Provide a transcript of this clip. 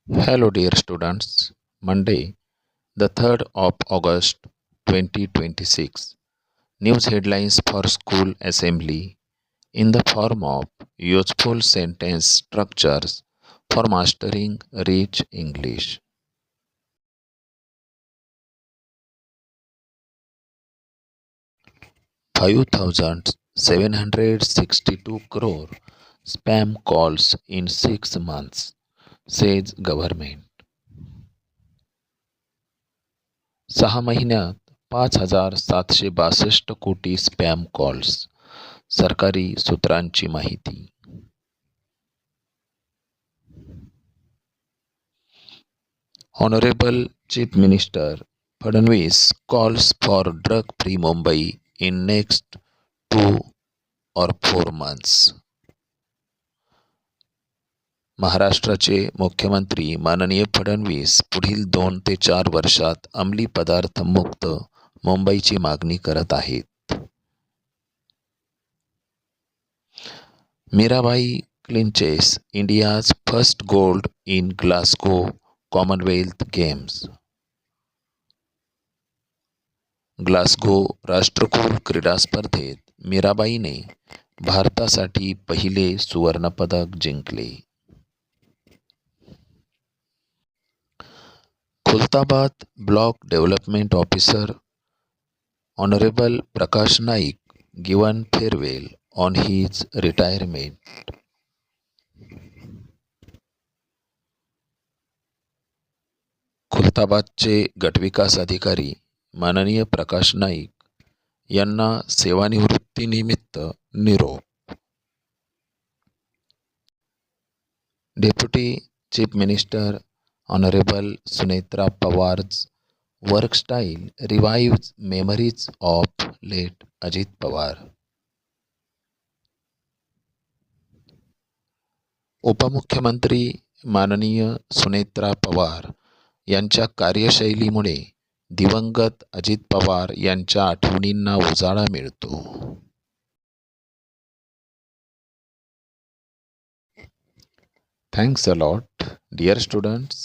Hello, dear students. Monday, the 3rd of August 2026. News headlines for school assembly in the form of useful sentence structures for mastering rich English. 5,762 crore spam calls in 6 months, says government. 6 महिन्यात 5,762 spam calls, सरकारी सूत्रांची माहिती. Honorable Chief Minister Fadnavis calls for drug-free Mumbai in next 2 or 4 months. महाराष्ट्राचे मुख्यमंत्री माननीय फडणवीस पुढील 2 ते 4 वर्षात अंमली पदार्थ मुक्त मुंबईची मागणी करत आहेत. Mirabai clinches India's first gold in Glasgow Commonwealth Games. Glasgow राष्ट्रकुल क्रीडा स्पर्धेत मीराबाईने भारतासाठी पहिले सुवर्णपदक जिंकले. Khultabad block development officer honourable Prakash Naik given farewell on his retirement. खुलताबादचे गटविकास अधिकारी माननीय प्रकाश नाईक यांना सेवानिवृत्तीनिमित्त निरोप. Deputy chief minister honourable Sunetra पवार's work style revives memories of late Ajit Pawar. उपमुख्यमंत्री माननीय सुनेत्रा पवार यांच्या कार्यशैलीमुळे दिवंगत अजित पवार यांच्या आठवणींना उजाळा मिळतो. Thanks a lot, dear students.